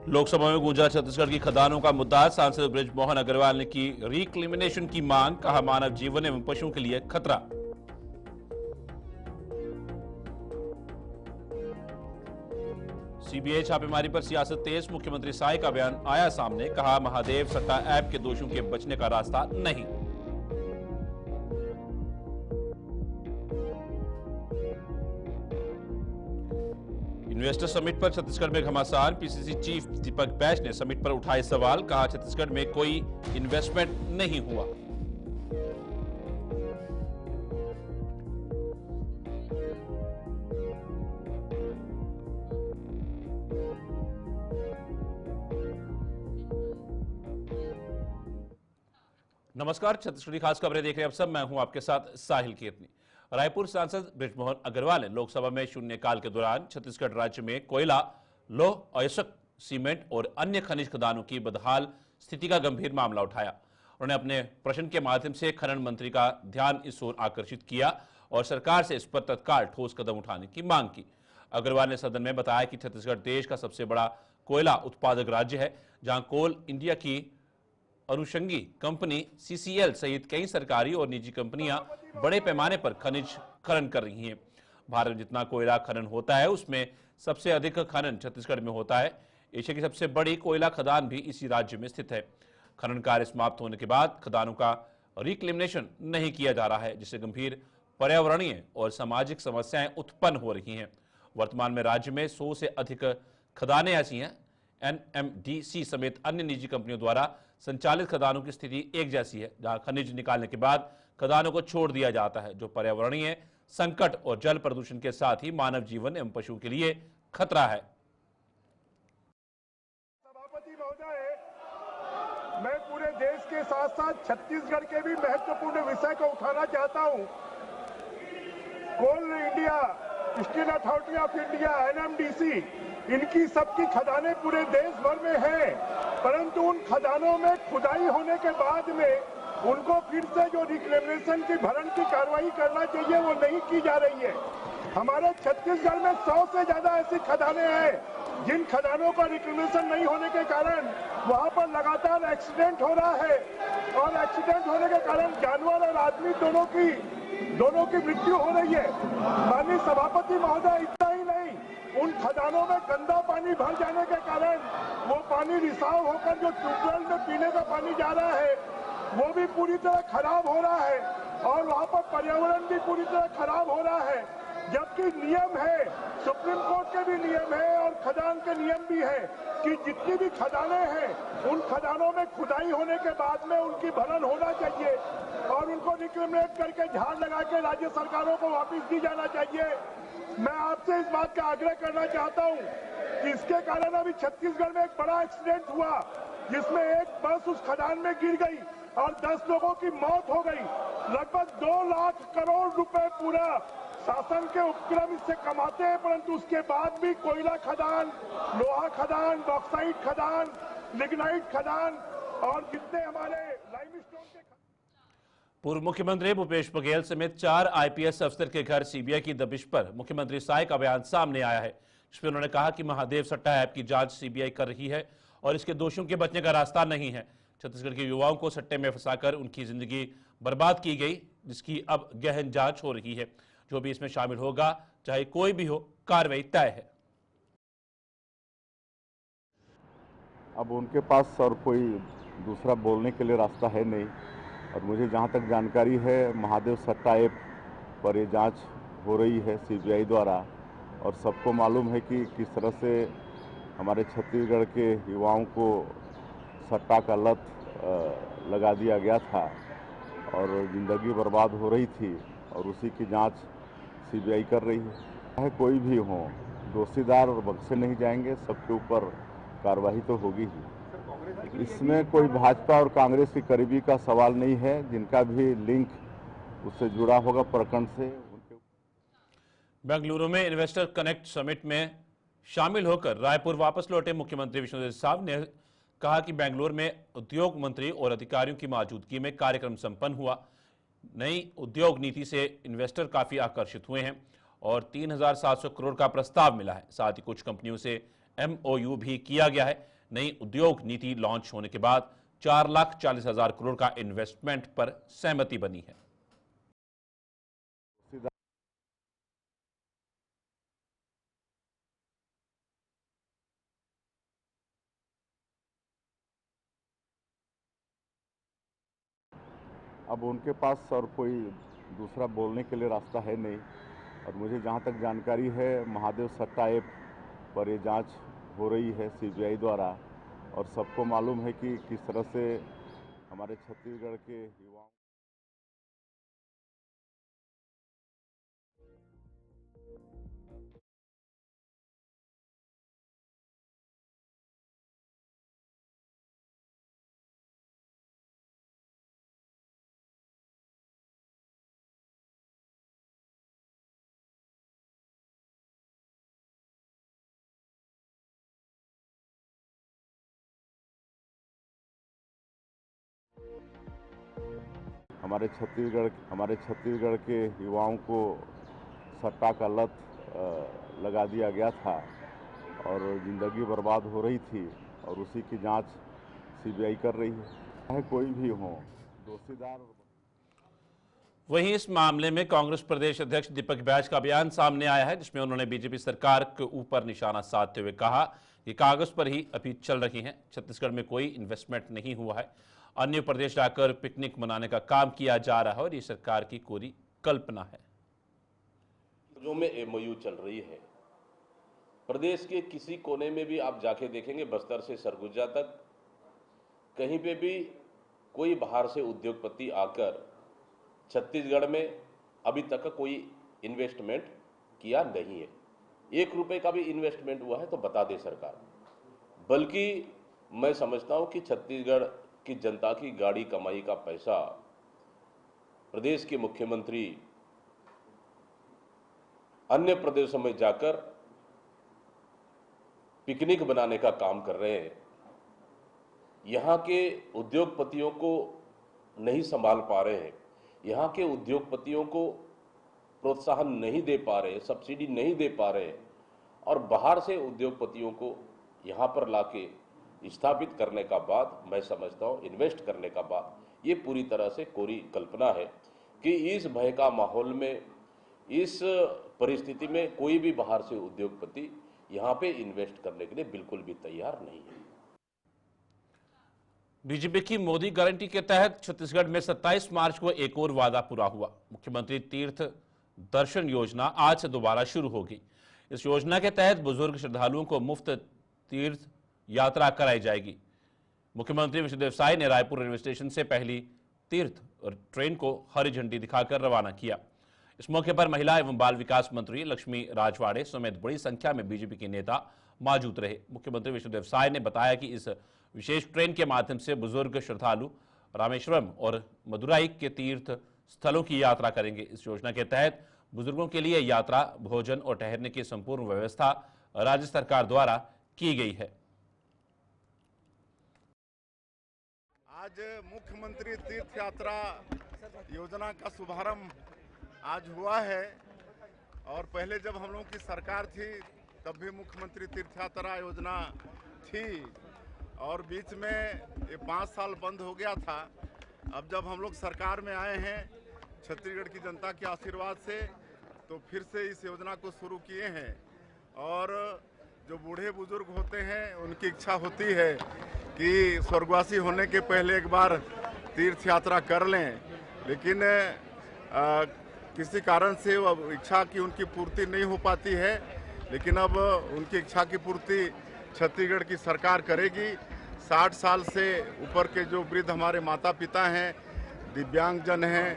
लोकसभा में गूंजा छत्तीसगढ़ की खदानों का मुद्दा। सांसद बृजमोहन अग्रवाल ने की रिक्लेमिनेशन की मांग, कहा मानव जीवन एवं पशुओं के लिए खतरा। सीबीआई छापेमारी पर सियासत तेज, मुख्यमंत्री साय का बयान आया सामने, कहा महादेव सट्टा ऐप के दोषियों के बचने का रास्ता नहीं। इन्वेस्टर समिट पर छत्तीसगढ़ में घमासान, पीसीसी चीफ दीपक बैज ने समिट पर उठाए सवाल, कहा छत्तीसगढ़ में कोई इन्वेस्टमेंट नहीं हुआ। नमस्कार, छत्तीसगढ़ी खास खबरें देख रहे हैं आप सब। मैं हूं आपके साथ साहिल कीर्तनी। रायपुर सांसद बृजमोहन अग्रवाल ने लोकसभा में शून्यकाल के दौरान छत्तीसगढ़ राज्य में कोयला, लौह अयस्क, सीमेंट और अन्य खनिज खदानों की बदहाल स्थिति का गंभीर मामला उठाया। उन्होंने अपने प्रश्न के माध्यम से खनन मंत्री का ध्यान इस ओर आकर्षित किया और सरकार से इस पर तत्काल ठोस कदम उठाने की मांग की। अग्रवाल ने सदन में बताया कि छत्तीसगढ़ देश का सबसे बड़ा कोयला उत्पादक राज्य है, जहां कोल इंडिया की अनुषंगी कंपनी सीसीएल सहित कई सरकारी और निजी कंपनियां बड़े पैमाने पर खनिज खनन कर रही हैं। भारत में जितना कोयला खनन होता है उसमें सबसे अधिक खनन छत्तीसगढ़ में होता है। एशिया की सबसे बड़ी कोयला खदान भी इसी राज्य में स्थित है। खनन कार्य समाप्त होने के बाद खदानों का रिक्लेमिनेशन नहीं किया जा रहा है, जिससे गंभीर पर्यावरणीय और सामाजिक समस्याएं उत्पन्न हो रही हैं। वर्तमान में राज्य में 100 से अधिक खदानें ऐसी हैं। एनएमडीसी समेत अन्य निजी कंपनियों द्वारा संचालित खदानों की स्थिति एक जैसी है, जहां खनिज निकालने के बाद खदानों को छोड़ दिया जाता है, जो पर्यावरणीय संकट और जल प्रदूषण के साथ ही मानव जीवन एवं पशुओं के लिए खतरा है। सभापति महोदय, मैं पूरे देश के साथ साथ छत्तीसगढ़ के भी महत्वपूर्ण विषय को उठाना चाहता हूं। Coal India, Steel Authority of India, NMDC, इनकी सबकी खदानें पूरे देश भर में हैं, परंतु उन खदानों में खुदाई होने के बाद में उनको फिर से जो रिक्लेमेशन की भरण की कार्रवाई करना चाहिए वो नहीं की जा रही है। हमारे छत्तीसगढ़ में 100 से ज्यादा ऐसी खदानें हैं जिन खदानों का रिक्लेमेशन नहीं होने के कारण वहां पर लगातार एक्सीडेंट हो रहा है और एक्सीडेंट होने के कारण जानवर और आदमी दोनों की मृत्यु हो रही है। माननीय सभापति महोदय, इतना ही नहीं, उन खदानों में गंदा पानी भर जाने के कारण वो पानी रिसाव होकर जो ट्यूबवेल में पीने का पानी जा रहा है वो भी पूरी तरह खराब हो रहा है और वहाँ पर पर्यावरण भी पूरी तरह खराब हो रहा है। जबकि नियम है, सुप्रीम कोर्ट के भी नियम है और खदान के नियम भी है कि जितनी भी खदानें हैं उन खदानों में खुदाई होने के बाद में उनकी भरण होना चाहिए और उनको रिक्लेमेट करके झाड़ लगा के राज्य सरकारों को वापस दी जाना चाहिए। मैं आपसे इस बात का आग्रह करना चाहता हूं कि इसके कारण अभी छत्तीसगढ़ में एक बड़ा एक्सीडेंट हुआ जिसमें एक बस उस खदान में गिर गई और 10 लोगों की मौत हो गई। लगभग 2 लाख करोड़ रुपए पूरा शासन के उपक्रम इससे कमाते हैं, परंतु उसके बाद भी कोयला खदान, लोहा खदान, बॉक्साइट खदान, लिग्नाइट खदान और जितने हमारे लाइमस्टोन के पूर्व मुख्यमंत्री भूपेश बघेल समेत 4 आईपीएस अफसर के घर सीबीआई की दबिश पर मुख्यमंत्री साय का बयान सामने आया है, जिसमें उन्होंने कहा कि महादेव सट्टा ऐप की जांच सीबीआई कर रही है और इसके दोषियों के बचने का रास्ता नहीं है। छत्तीसगढ़ के युवाओं को सट्टे में फंसाकर उनकी जिंदगी बर्बाद की गई, जिसकी अब गहन जांच हो रही है। जो भी इसमें शामिल होगा, चाहे कोई भी हो, कार्रवाई तय है। अब उनके पास और कोई दूसरा बोलने के लिए रास्ता है नहीं और मुझे जहाँ तक जानकारी है महादेव सट्टा ऐप पर ये जांच हो रही है सीबीआई द्वारा और सबको मालूम है कि किस तरह से हमारे छत्तीसगढ़ के युवाओं को सट्टा का लत लगा दिया गया था और ज़िंदगी बर्बाद हो रही थी और उसी की जांच सीबीआई कर रही है। चाहे कोई भी हो, दोषीदार बख्शे नहीं जाएंगे, सबके ऊपर कार्रवाई तो होगी ही। इसमें कोई भाजपा और कांग्रेस की करीबी का सवाल नहीं है, जिनका भी लिंक उससे जुड़ा होगा प्रकरण से। बेंगलुरु में इन्वेस्टर कनेक्ट समिट में शामिल होकर रायपुर वापस लौटे मुख्यमंत्री विष्णुदेव साय ने कहा कि बेंगलुरु में उद्योग मंत्री और अधिकारियों की मौजूदगी में कार्यक्रम संपन्न हुआ। नई उद्योग नीति से इन्वेस्टर काफी आकर्षित हुए हैं और 3,700 करोड़ का प्रस्ताव मिला है। साथ ही कुछ कंपनियों से एमओयू भी किया गया है। नई उद्योग नीति लॉन्च होने के बाद 4,40,000 करोड़ का इन्वेस्टमेंट पर सहमति बनी है। अब उनके पास और कोई दूसरा बोलने के लिए रास्ता है नहीं, और मुझे जहाँ तक जानकारी है महादेव सट्टा ऐप पर ये जांच हो रही है सीबीआई द्वारा, और सबको मालूम है कि किस तरह से हमारे छत्तीसगढ़ के युवाओं हमारे छत्तीसगढ़ के युवाओं को सट्टा का लत लगा दिया गया था और ज़िंदगी बर्बाद हो रही थी, और उसी की जांच सीबीआई कर रही है। चाहे कोई भी हो दोषीदार। वहीं इस मामले में कांग्रेस प्रदेश अध्यक्ष दीपक बैज का बयान सामने आया है, जिसमें उन्होंने बीजेपी सरकार के ऊपर निशाना साधते हुए कहा कि कागज पर ही अभी चल रही हैं, छत्तीसगढ़ में कोई इन्वेस्टमेंट नहीं हुआ है, अन्य प्रदेश जाकर पिकनिक मनाने का काम किया जा रहा है और ये सरकार की कोरी कल्पना है। जो में एमओयू चल रही है, प्रदेश के किसी कोने में भी आप जाके देखेंगे, बस्तर से सरगुजा तक कहीं पे भी कोई बाहर से उद्योगपति आकर छत्तीसगढ़ में अभी तक का कोई इन्वेस्टमेंट किया नहीं है। 1 रुपए का भी इन्वेस्टमेंट हुआ है तो बता दे सरकार। बल्कि मैं समझता हूं कि छत्तीसगढ़ की जनता की गाड़ी कमाई का पैसा प्रदेश के मुख्यमंत्री अन्य प्रदेशों में जाकर पिकनिक बनाने का काम कर रहे हैं। यहाँ के उद्योगपतियों को नहीं संभाल पा रहे हैं, यहाँ के उद्योगपतियों को प्रोत्साहन नहीं दे पा रहे, सब्सिडी नहीं दे पा रहे, और बाहर से उद्योगपतियों को यहाँ पर लाके स्थापित करने का बाद, मैं समझता हूँ इन्वेस्ट करने का बाद, ये पूरी तरह से कोरी कल्पना है कि इस भय का माहौल में, इस परिस्थिति में कोई भी बाहर से उद्योगपति यहाँ पे इन्वेस्ट करने के लिए बिल्कुल भी तैयार नहीं है। बीजेपी की मोदी गारंटी के तहत छत्तीसगढ़ में 27 मार्च को एक और वादा पूरा हुआ। मुख्यमंत्री तीर्थ दर्शन योजना आज से दोबारा शुरू होगी। इस योजना के तहत बुजुर्ग श्रद्धालुओं को मुफ्त तीर्थ यात्रा कराई जाएगी। मुख्यमंत्री विष्णुदेव साय ने रायपुर रेलवे स्टेशन से पहली तीर्थ और ट्रेन को हरी झंडी दिखाकर रवाना किया। इस मौके पर महिला एवं बाल विकास मंत्री लक्ष्मी राजवाड़े समेत बड़ी संख्या में बीजेपी के नेता मौजूद रहे। मुख्यमंत्री विष्णुदेव साय ने बताया कि इस विशेष ट्रेन के माध्यम से बुजुर्ग श्रद्धालु रामेश्वरम और मदुराई के तीर्थ स्थलों की यात्रा करेंगे। इस योजना के तहत बुजुर्गों के लिए यात्रा, भोजन और ठहरने की संपूर्ण व्यवस्था राज्य सरकार द्वारा की गई है। आज मुख्यमंत्री तीर्थ यात्रा योजना का शुभारंभ आज हुआ है, और पहले जब हम लोगों की सरकार थी तब भी मुख्यमंत्री तीर्थ यात्रा योजना थी, और बीच में ये 5 साल बंद हो गया था। अब जब हम लोग सरकार में आए हैं छत्तीसगढ़ की जनता के आशीर्वाद से, तो फिर से इस योजना को शुरू किए हैं। और जो बूढ़े बुजुर्ग होते हैं उनकी इच्छा होती है कि स्वर्गवासी होने के पहले एक बार तीर्थ यात्रा कर लें, लेकिन किसी कारण से अब इच्छा की उनकी पूर्ति नहीं हो पाती है। लेकिन अब उनकी इच्छा की पूर्ति छत्तीसगढ़ की सरकार करेगी। 60 साल से ऊपर के जो वृद्ध हमारे माता पिता हैं, दिव्यांगजन हैं,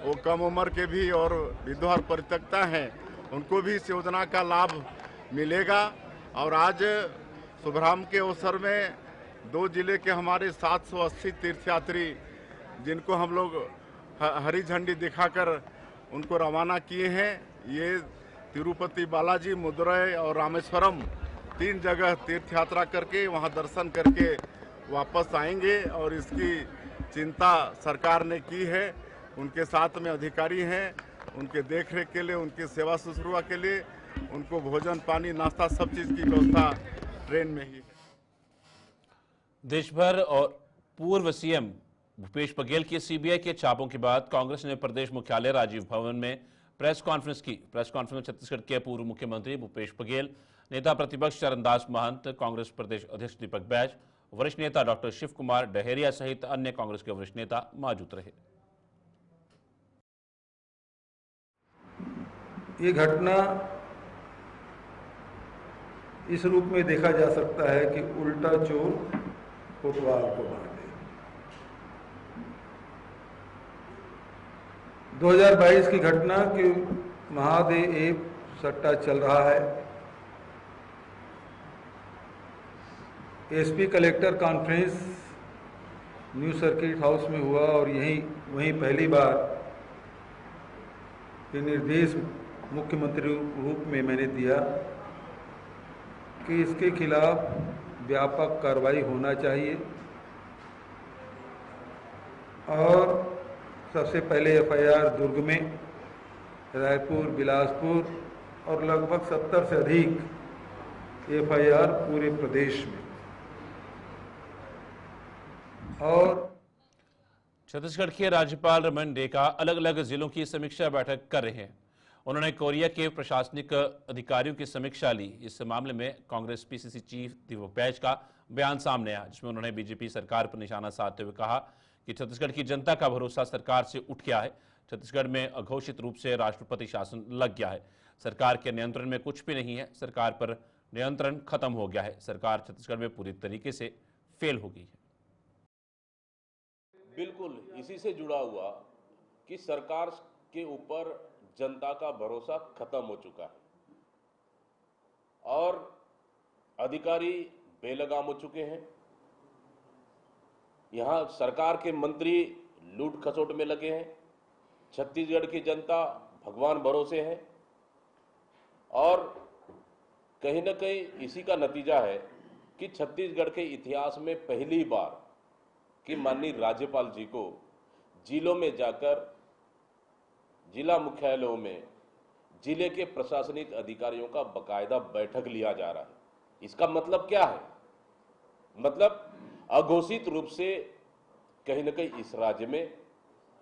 वो कम उम्र के भी और विधवा परित्यक्ता हैं, उनको भी इस योजना का लाभ मिलेगा। और आज शुभारंभ के अवसर में 2 जिले के हमारे 780 तीर्थयात्री, जिनको हम लोग हरी झंडी दिखाकर उनको रवाना किए हैं, ये तिरुपति बालाजी, मदुरई और रामेश्वरम 3 जगह तीर्थ यात्रा करके वहां दर्शन करके वापस आएंगे। और इसकी चिंता सरकार ने की है, उनके साथ में अधिकारी हैं, उनके देखरेख के लिए, उनकी सेवा शुश्रूषा के लिए उनको भोजन, पानी, नाश्ता सब चीज़ की व्यवस्था ट्रेन में ही है। देश भर और पूर्व सीएम भूपेश बघेल के सीबीआई के छापों के बाद कांग्रेस ने प्रदेश मुख्यालय राजीव भवन में प्रेस कॉन्फ्रेंस की। प्रेस कॉन्फ्रेंस में छत्तीसगढ़ के पूर्व मुख्यमंत्री भूपेश बघेल, नेता प्रतिपक्ष चरणदास महंत, कांग्रेस प्रदेश अध्यक्ष दीपक बैज, वरिष्ठ नेता डॉक्टर शिव कुमार डहेरिया सहित अन्य कांग्रेस के वरिष्ठ नेता मौजूद रहे। ये घटना इस रूप में देखा जा सकता है कि उल्टा चोर कोतवाल को बांधे। 2022 की घटना कि महादेव सट्टा चल रहा है। SP collector conference new circuit house में हुआ और वहीं पहली बार ये निर्देश मुख्यमंत्री रूप में मैंने दिया कि इसके खिलाफ व्यापक कार्रवाई होना चाहिए और सबसे पहले एफआईआर दुर्ग में, रायपुर, बिलासपुर और लगभग 70 से अधिक एफआईआर पूरे प्रदेश में। और छत्तीसगढ़ के राज्यपाल रमन डेका अलग अलग जिलों की समीक्षा बैठक कर रहे हैं। उन्होंने कोरिया के प्रशासनिक अधिकारियों की समीक्षा ली। इस मामले में कांग्रेस पीसीसी चीफ दीपक बैज का बयान सामने आया, जिसमें उन्होंने बीजेपी सरकार पर निशाना साधते हुए कहा कि छत्तीसगढ़ की जनता का भरोसा सरकार से उठ गया है। छत्तीसगढ़ में अघोषित रूप से राष्ट्रपति शासन लग गया है। सरकार के नियंत्रण में कुछ भी नहीं है। सरकार पर नियंत्रण खत्म हो गया है। सरकार छत्तीसगढ़ में पूरी तरीके से फेल हो गई है। बिल्कुल इसी से जुड़ा हुआ कि सरकार के ऊपर जनता का भरोसा खत्म हो चुका है और अधिकारी बेलगाम हो चुके हैं। यहां सरकार के मंत्री लूट खसोट में लगे हैं। छत्तीसगढ़ की जनता भगवान भरोसे है और कहीं ना कहीं इसी का नतीजा है कि छत्तीसगढ़ के इतिहास में पहली बार कि माननीय राज्यपाल जी को जिलों में जाकर जिला मुख्यालयों में जिले के प्रशासनिक अधिकारियों का बकायदा बैठक लिया जा रहा है। इसका मतलब क्या है? मतलब अघोषित रूप से कहीं न कहीं इस राज्य में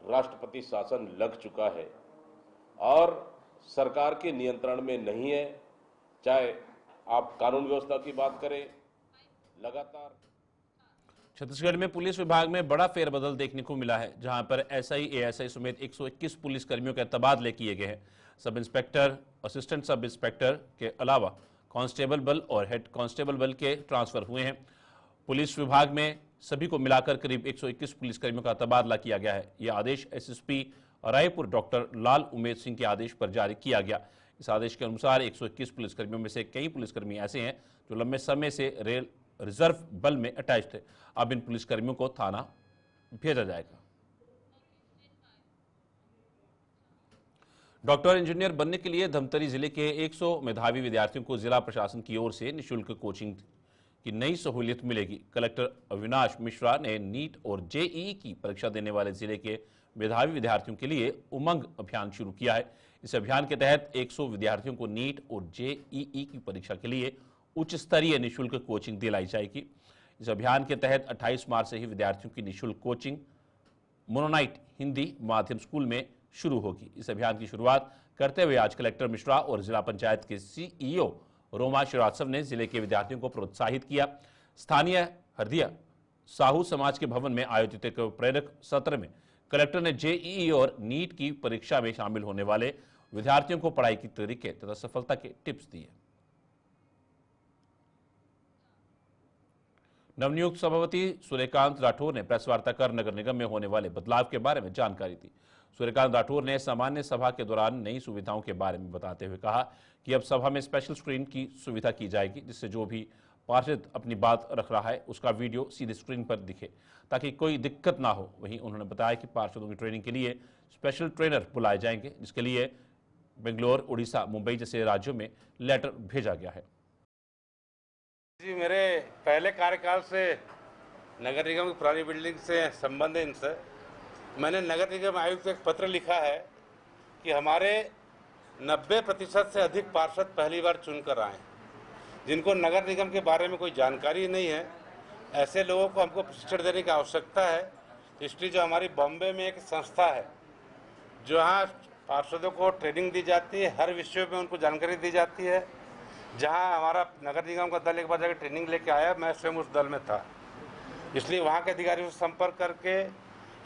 राष्ट्रपति शासन लग चुका है और सरकार के नियंत्रण में नहीं है। चाहे आप कानून व्यवस्था की बात करें, लगातार छत्तीसगढ़ में पुलिस विभाग में बड़ा फेरबदल देखने को मिला है, जहां पर एसआई, एएसआई समेत 121 पुलिस कर्मियों के तबादले किए गए हैं। Sub inspector, assistant sub inspector के अलावा कांस्टेबल बल और हेड कांस्टेबल बल के ट्रांसफर हुए हैं। पुलिस विभाग में सभी को मिलाकर करीब 121 पुलिसकर्मियों का तबादला किया गया है। यह आदेश एसएसपी रायपुर डॉक्टर लाल उमेद सिंह के आदेश पर जारी किया गया। इस आदेश के अनुसार 121 पुलिसकर्मियों में से कई पुलिसकर्मी ऐसे हैं जो लंबे समय से रेल रिजर्व बल में अटैच थे। अब इन पुलिसकर्मियों को थाना भेजा जाएगा। डॉक्टर इंजीनियर बनने के लिए धमतरी जिले के 100 मेधावी विद्यार्थियों को जिला प्रशासन की ओर से निःशुल्क कोचिंग की नई सहूलियत मिलेगी। कलेक्टर अविनाश मिश्रा ने नीट और जेईई की परीक्षा देने वाले जिले के मेधावी विद्यार्थियों के लिए उमंग अभियान शुरू किया है। इस अभियान के तहत 100 विद्यार्थियों को नीट और जेईई की परीक्षा के लिए उच्च स्तरीय निःशुल्क कोचिंग दिलाई जाएगी। इस अभियान के तहत 28 मार्च से ही विद्यार्थियों की निःशुल्क कोचिंग मोनोनाइट हिंदी माध्यम स्कूल में शुरू होगी। इस अभियान की शुरुआत करते हुए आज कलेक्टर मिश्रा और जिला पंचायत के सीईओ रोमा श्रीवास्तव ने जिले के विद्यार्थियों को प्रोत्साहित किया। स्थानीय हरदिया साहू समाज के भवन में आयोजित एक प्रेरक सत्र में कलेक्टर ने जेईई और नीट की परीक्षा में शामिल होने वाले विद्यार्थियों को पढ़ाई के तरीके तथा सफलता के टिप्स दिए। नवनियुक्त सभापति सूर्यकांत राठौर ने प्रेस वार्ता कर नगर निगम में होने वाले बदलाव के बारे में जानकारी दी। सूर्यकांत राठौर ने सामान्य सभा के दौरान नई सुविधाओं के बारे में बताते हुए कहा कि अब सभा में स्पेशल स्क्रीन की सुविधा की जाएगी, जिससे जो भी पार्षद अपनी बात रख रहा है उसका वीडियो सीधे स्क्रीन पर दिखे ताकि कोई दिक्कत ना हो। वहीं उन्होंने बताया कि पार्षदों की ट्रेनिंग के लिए स्पेशल ट्रेनर बुलाए जाएंगे, जिसके लिए बेंगलोर, उड़ीसा, मुंबई जैसे राज्यों में लेटर भेजा गया है। जी, मेरे पहले कार्यकाल से नगर निगम की पुरानी बिल्डिंग से संबंध है। इनसे मैंने नगर निगम आयुक्त को एक पत्र लिखा है कि हमारे 90% से अधिक पार्षद पहली बार चुनकर आए, जिनको नगर निगम के बारे में कोई जानकारी नहीं है, ऐसे लोगों को हमको प्रशिक्षण देने की आवश्यकता है। इसलिए जो हमारी बॉम्बे में एक संस्था है, जो यहाँ पार्षदों को ट्रेनिंग दी जाती है, हर विषय में उनको जानकारी दी जाती है। जहाँ हमारा नगर निगम का दल एक बार जाकर ट्रेनिंग लेके आया, मैं स्वयं उस दल में था। इसलिए वहाँ के अधिकारियों से संपर्क करके,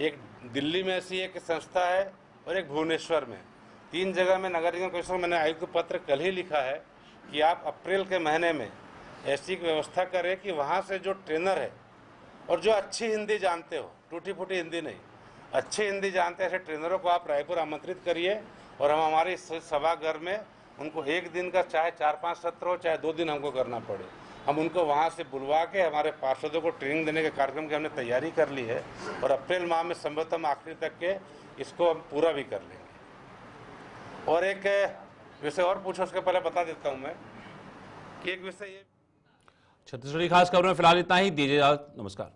एक दिल्ली में ऐसी एक संस्था है और एक भुवनेश्वर में, 3 जगह में नगर निगम कमिश्नर, मैंने आयुक्त को पत्र कल ही लिखा है कि आप अप्रैल के महीने में ऐसी एक व्यवस्था करें कि वहाँ से जो ट्रेनर है और जो अच्छी हिंदी जानते हो, टूटी फूटी हिंदी नहीं, अच्छी हिंदी जानते हैं, ऐसे ट्रेनरों को आप रायपुर आमंत्रित करिए और हम हमारे सभागार में उनको 1 दिन का चाहे 4-5 सत्र हो, चाहे 2 दिन हमको करना पड़े, हम उनको वहाँ से बुलवा के हमारे पार्षदों को ट्रेनिंग देने के कार्यक्रम की हमने तैयारी कर ली है और अप्रैल माह में संभवतः हम आखिरी तक के इसको हम पूरा भी कर लेंगे। और एक विषय और पूछो, उसके पहले बता देता हूँ मैं कि एक विषय ये। छत्तीसगढ़ी खास खबरों में फिलहाल इतना ही। दीजिए इजाजत, नमस्कार।